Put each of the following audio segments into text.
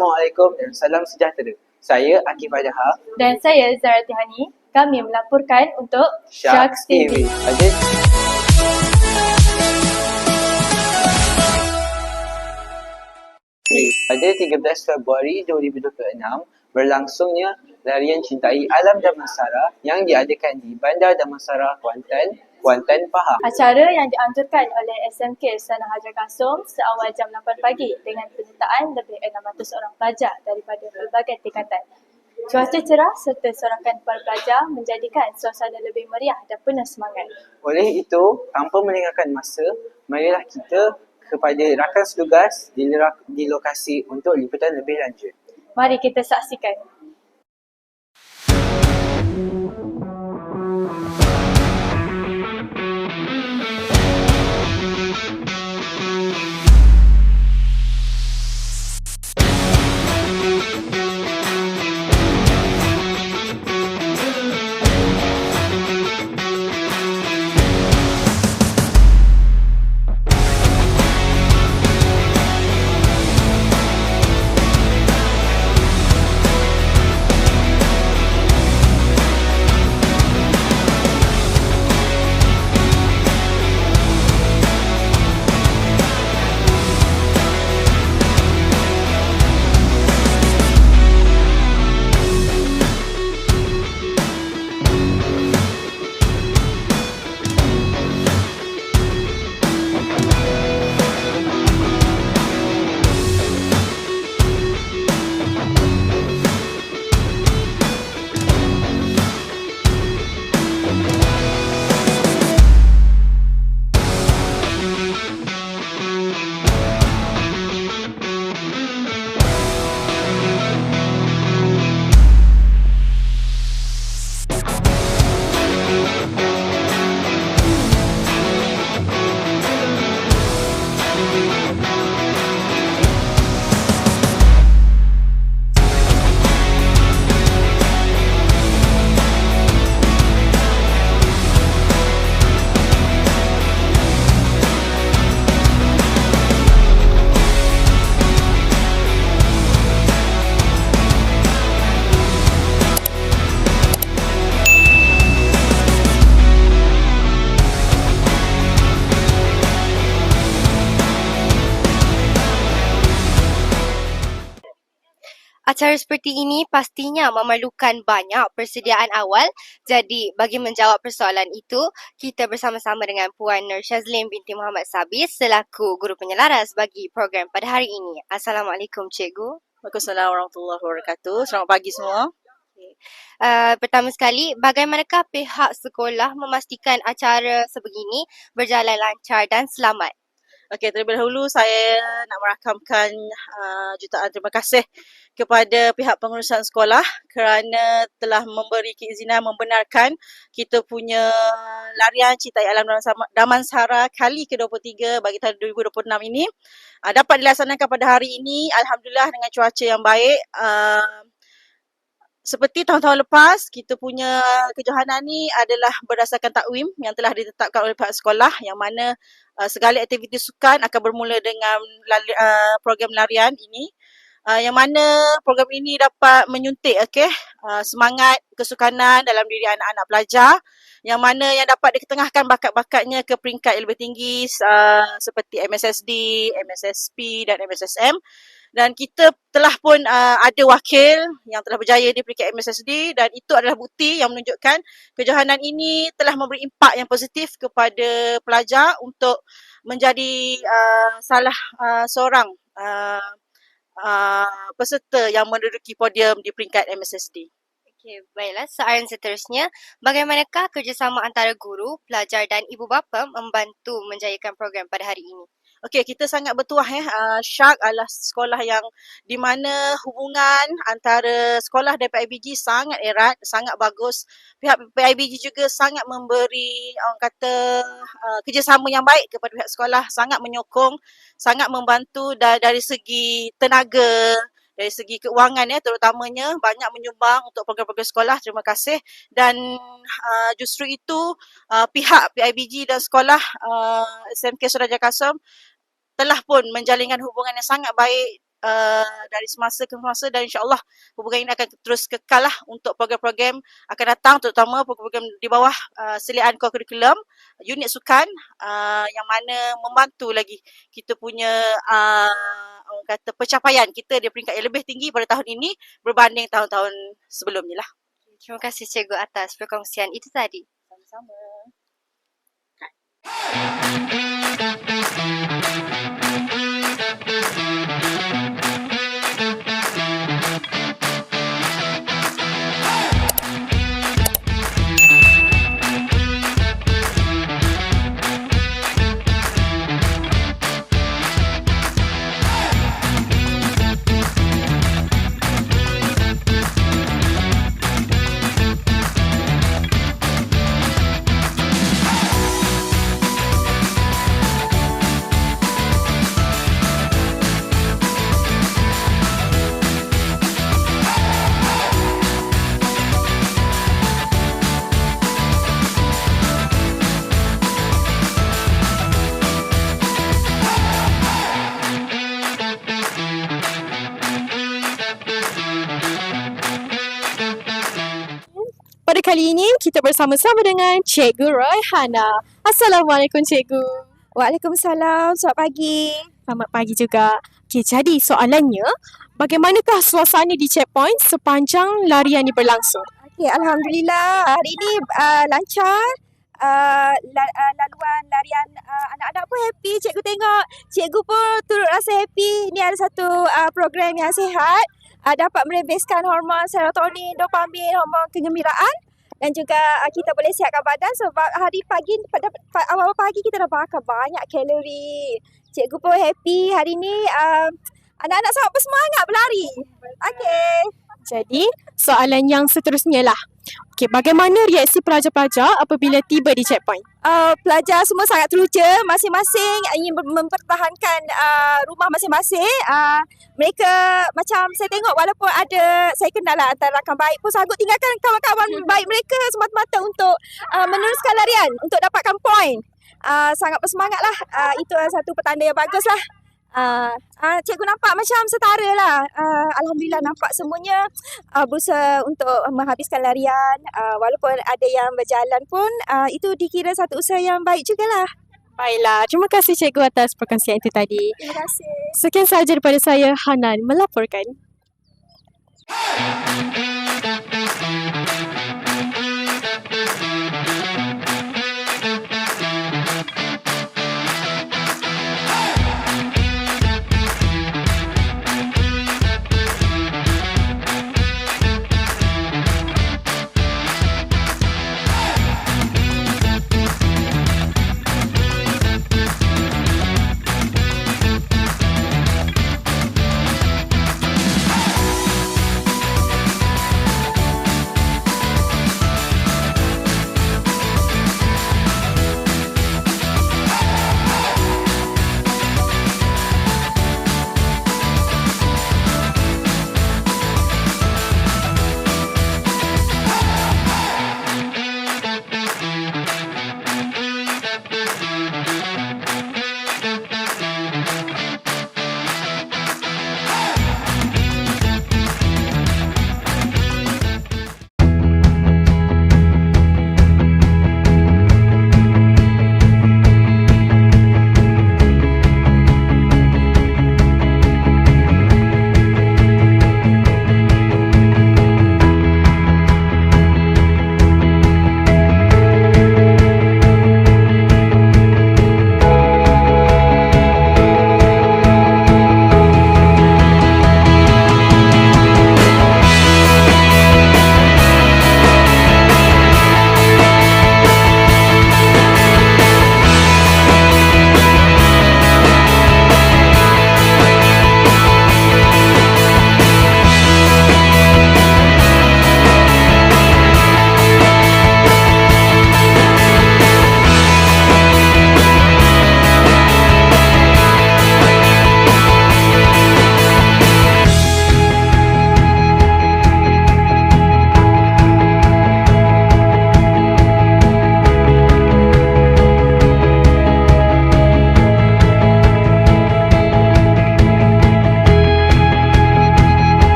Assalamualaikum dan salam sejahtera. Saya Akif Adaha dan saya Zara Tihani. Kami melaporkan untuk Sharks TV. Pada 13 Februari 2026, berlangsungnya Larian Cintai Alam Damansara yang diadakan di Bandar Damansara, Kuantan, Pahang. Acara yang dianjurkan oleh SMK Istana Hajar Kasum seawal jam 8 pagi dengan penyertaan lebih 600 orang pelajar daripada pelbagai tingkatan. Cuaca cerah serta sorakan para pelajar menjadikan suasana lebih meriah dan penuh semangat. Oleh itu, tanpa melengahkan masa, marilah kita kepada rakan setugas di lokasi untuk liputan lebih lanjut. Mari kita saksikan. Acara seperti ini pastinya memerlukan banyak persediaan awal. Jadi, bagi menjawab persoalan itu, kita bersama-sama dengan Puan Nur Shazlin binti Muhammad Sabis selaku guru penyelaras bagi program pada hari ini. Assalamualaikum Cikgu. Waalaikumsalam warahmatullahi wabarakatuh. Selamat pagi semua. Pertama sekali, bagaimanakah pihak sekolah memastikan acara sebegini berjalan lancar dan selamat? Okey, terlebih dahulu saya nak merakamkan jutaan terima kasih kepada pihak pengurusan sekolah kerana telah memberi keizinan membenarkan kita punya larian Cintai Alam Damansara kali ke-23 bagi tahun 2026 ini dapat dilaksanakan pada hari ini. Alhamdulillah dengan cuaca yang baik. Seperti tahun-tahun lepas, kita punya kejohanan ni adalah berdasarkan takwim yang telah ditetapkan oleh pihak sekolah yang mana segala aktiviti sukan akan bermula dengan program larian ini. Yang mana program ini dapat menyuntik semangat kesukanan dalam diri anak-anak pelajar yang mana yang dapat diketengahkan bakat-bakatnya ke peringkat yang lebih tinggi seperti MSSD, MSSP dan MSSM. Dan kita telah pun ada wakil yang telah berjaya di peringkat MSSD dan itu adalah bukti yang menunjukkan kejohanan ini telah memberi impak yang positif kepada pelajar untuk menjadi salah seorang peserta yang menduduki podium di peringkat MSSD. Okey, baiklah. Soalan seterusnya, bagaimanakah kerjasama antara guru, pelajar dan ibu bapa membantu menjayakan program pada hari ini? Okey, kita sangat bertuah Shark adalah sekolah yang di mana hubungan antara sekolah dan PIBG sangat erat, sangat bagus. Pihak PIBG juga sangat memberi kerjasama yang baik kepada pihak sekolah, sangat menyokong, sangat membantu dari segi tenaga, dari segi keuangan terutamanya banyak menyumbang untuk program-program sekolah. Terima kasih. Dan justru itu pihak PIBG dan sekolah SMK Istana Hajar Kasum telah pun menjalinkan hubungan yang sangat baik dari semasa ke semasa dan insyaAllah perburuan ini akan terus kekal lah untuk program-program akan datang, terutama program-program di bawah seliaan core curriculum, unit sukan yang mana membantu lagi kita punya orang kata pencapaian kita di peringkat yang lebih tinggi pada tahun ini berbanding tahun-tahun sebelumnya lah. Terima kasih Cikgu atas perkongsian itu tadi. Sama-sama. Pada kali ini kita bersama-sama dengan Cikgu Royhana. Assalamualaikum Cikgu. Waalaikumsalam. Selamat pagi. Selamat pagi juga. Okey, jadi soalannya, bagaimanakah suasana di checkpoint sepanjang larian ini berlangsung? Okey, alhamdulillah hari ini lancar. Laluan larian anak-anak pun happy. Cikgu tengok, cikgu pun turut rasa happy. Ini ada satu program yang sihat. Dapat merembeskan hormon serotonin, dopamin, hormon kegembiraan dan juga kita boleh sihatkan badan sebab hari pagi pada awal pagi kita dah bakar banyak kalori. Cikgu pun happy hari ni anak-anak sangat bersemangat berlari. Okey. Jadi, soalan yang seterusnya lah. Okey, bagaimana reaksi pelajar-pelajar apabila tiba di checkpoint? Pelajar semua sangat teruja, masing-masing ingin mempertahankan rumah masing-masing. Mereka macam saya tengok walaupun ada saya kenal lah antara rakan baik pun sanggup tinggalkan kawan-kawan baik mereka semata-mata untuk meneruskan larian, untuk dapatkan poin. Sangat bersemangat lah. Itu satu petanda yang bagus lah. Cikgu nampak macam setara lah. Alhamdulillah nampak semuanya berusaha untuk menghabiskan larian. Walaupun ada yang berjalan pun itu dikira satu usaha yang baik jugalah. Baiklah, terima kasih Cikgu atas perkongsian itu tadi. Terima kasih. Sekian sahaja daripada saya, Hanan, melaporkan.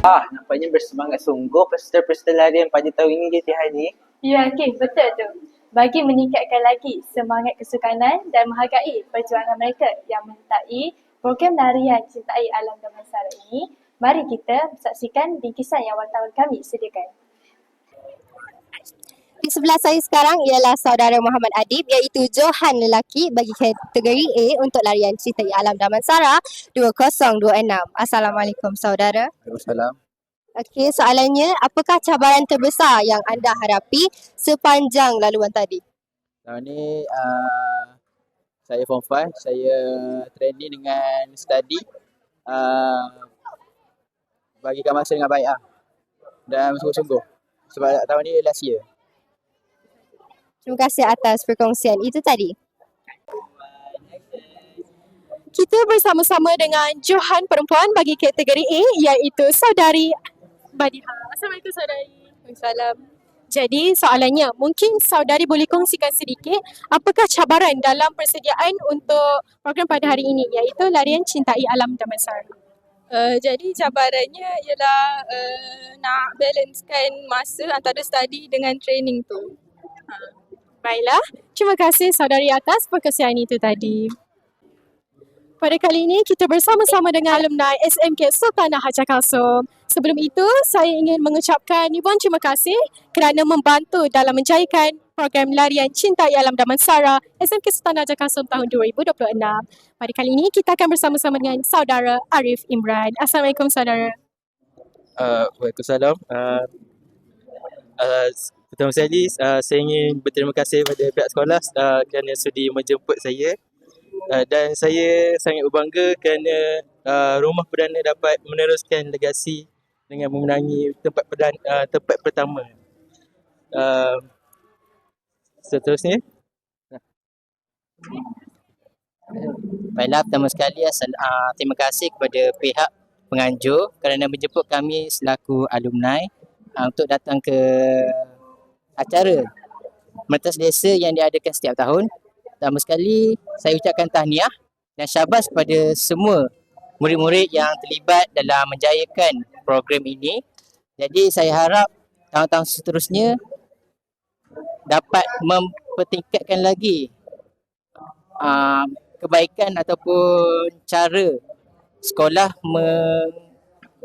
Nampaknya bersemangat sungguh peserta-peserta larian pada tahun ini je Tihani. Ya, betul tu. Bagi meningkatkan lagi semangat kesukanan dan menghargai perjuangan mereka yang menyertai program larian Cintai Alam Damansara ini, mari kita saksikan bingkisan yang wartawan kami sediakan. Di sebelah saya sekarang ialah saudara Muhammad Adib iaitu Johan lelaki bagi kategori A untuk larian Cintai Alam Damansara 2026. Assalamualaikum saudara. Waalaikumsalam. Okey, soalannya, apakah cabaran terbesar yang anda hadapi sepanjang laluan tadi? Tahun ni saya Form 5, saya training dengan study, bagikan masa dengan baik dan sungguh-sungguh sebab tahun ni last year. Terima kasih atas perkongsian itu tadi. Kita bersama-sama dengan Johan perempuan bagi kategori A iaitu saudari Badiha. Assalamualaikum saudari. Waalaikumsalam. Jadi soalannya, mungkin saudari boleh kongsikan sedikit apakah cabaran dalam persediaan untuk program pada hari ini iaitu larian Cintai Alam Damansara? Jadi cabarannya ialah nak balancekan masa antara study dengan training tu. Baiklah, terima kasih saudari atas perkongsian itu tadi. Pada kali ini kita bersama-sama dengan alumni SMK Sultanah Hajar Kalsum. Sebelum itu, saya ingin mengucapkan ribuan terima kasih kerana membantu dalam menjayakan program larian Cintai Alam Damansara SMK Sultanah Hajar Kalsum tahun 2026. Pada kali ini kita akan bersama-sama dengan saudara Arif Imran. Assalamualaikum saudara. Waalaikumsalam. Pertama sekali, saya ingin berterima kasih kepada pihak sekolah kerana sudi menjemput saya. Dan saya sangat berbangga kerana Rumah Perdana dapat meneruskan legasi dengan memenangi tempat pertama. Seterusnya. Baiklah, pertama sekali terima kasih kepada pihak penganjur kerana menjemput kami selaku alumni untuk datang ke acara Merentas Desa yang diadakan setiap tahun. Pertama sekali, saya ucapkan tahniah dan syabas kepada semua murid-murid yang terlibat dalam menjayakan program ini. Jadi saya harap tahun-tahun seterusnya dapat mempertingkatkan lagi kebaikan ataupun cara sekolah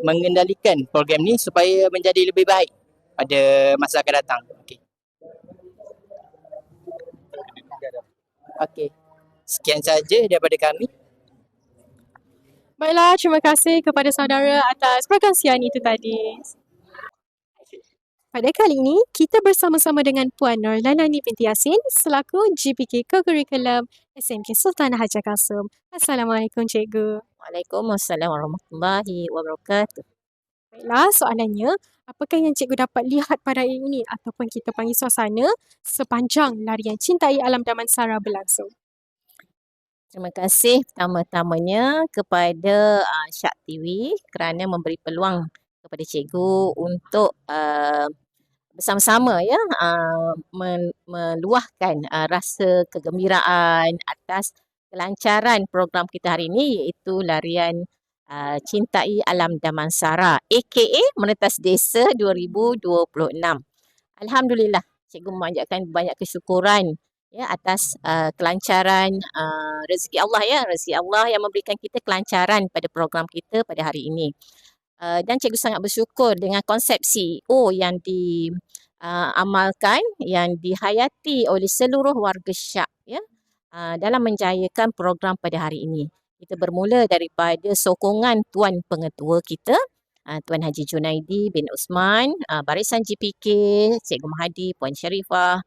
mengendalikan program ini supaya menjadi lebih baik pada masa akan datang. Okey. Sekian saja daripada kami. Baiklah, terima kasih kepada saudara atas perkongsian itu tadi. Pada kali ini, kita bersama-sama dengan Puan Nur Lalani binti Yasin selaku GPK Co-Curriculum SMK Sultanah Hajar Kalsum. Assalamualaikum Cikgu. Waalaikumsalam warahmatullahi wabarakatuh. Baiklah, soalannya, apakah yang cikgu dapat lihat pada hari ini ataupun kita panggil suasana sepanjang larian Cintai Alam Damansara berlangsung? Terima kasih pertama-tamanya kepada Syak TV kerana memberi peluang kepada cikgu untuk bersama-sama meluahkan rasa kegembiraan atas kelancaran program kita hari ini iaitu larian Cintai Alam Damansara aka Merentas Desa 2026. Alhamdulillah, cikgu memanjatkan banyak kesyukuran atas kelancaran rezeki Allah yang memberikan kita kelancaran pada program kita pada hari ini. Dan cikgu sangat bersyukur dengan konsep CEO yang diamalkan, yang dihayati oleh seluruh warga Syak dalam menjayakan program pada hari ini. Kita bermula daripada sokongan Tuan Pengetua kita, Tuan Haji Junaidi bin Usman, Barisan GPK, Cikgu Mahadi, Puan Sharifah,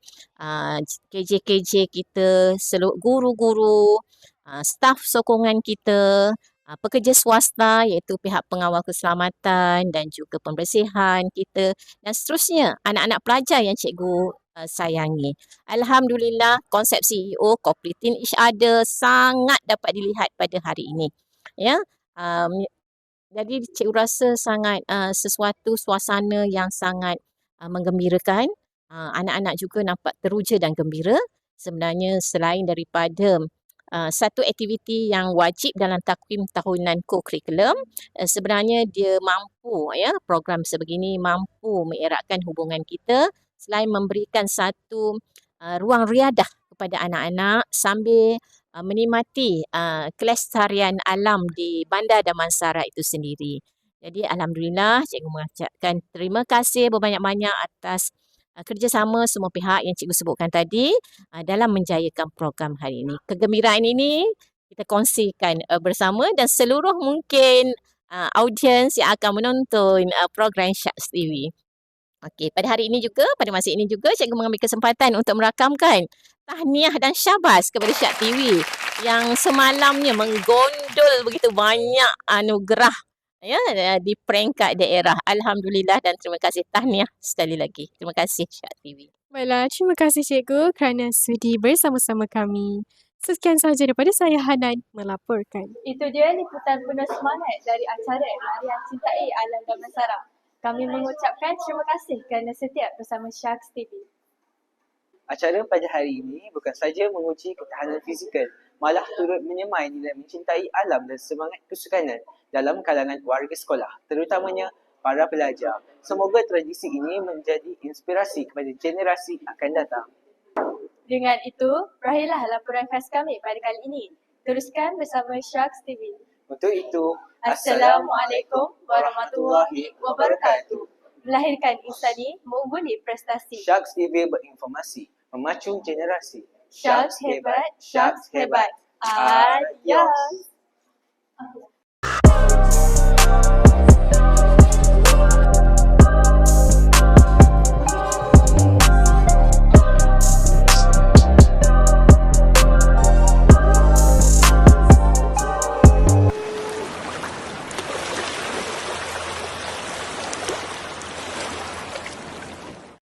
KJ-KJ kita, seluruh guru-guru, staf sokongan kita, pekerja swasta iaitu pihak pengawal keselamatan dan juga pembersihan kita dan seterusnya, anak-anak pelajar yang cikgu sayangi. Alhamdulillah, konsep CEO completing each other sangat dapat dilihat pada hari ini. Jadi cikgu rasa sangat sesuatu suasana yang sangat menggembirakan. Anak-anak juga nampak teruja dan gembira. Sebenarnya selain daripada satu aktiviti yang wajib dalam takwim tahunan co-curriculum. Sebenarnya dia mampu, ya, program sebegini mampu mengeratkan hubungan kita selain memberikan satu ruang riadah kepada anak-anak sambil menikmati kelestarian alam di Bandar Damansara itu sendiri. Jadi alhamdulillah cikgu mengucapkan terima kasih berbanyak-banyak atas kerjasama semua pihak yang cikgu sebutkan tadi dalam menjayakan program hari ini. Kegembiraan ini kita kongsikan bersama dan seluruh mungkin audiens yang akan menonton program Syaks TV. Okey, pada hari ini juga, pada masa ini juga cikgu mengambil kesempatan untuk merakamkan tahniah dan syabas kepada Syaks TV yang semalamnya menggondol begitu banyak anugerah, ya, di peringkat daerah. Alhamdulillah dan terima kasih, tahniah sekali lagi. Terima kasih Syaks TV. Baiklah, terima kasih cikgu kerana sudi bersama-sama kami. Sekian sahaja daripada saya, Hanan, melaporkan. Itu dia liputan penuh semangat dari acara Larian Cintai Alam Damansara. Kami mengucapkan terima kasih kerana setia bersama Syaks TV. Acara pada hari ini bukan saja menguji ketahanan fizikal, malah turut menyemai nilai mencintai alam dan semangat kesukanan dalam kalangan warga sekolah, terutamanya para pelajar. Semoga tradisi ini menjadi inspirasi kepada generasi akan datang. Dengan itu, berakhirlah laporan khas kami pada kali ini. Teruskan bersama Syaks TV. Untuk itu, Assalamualaikum warahmatullahi wabarakatuh. Melahirkan insani, mengungguli prestasi. Syaks TV berinformasi, memacu generasi. Syaks hebat, Syaks hebat. Adios.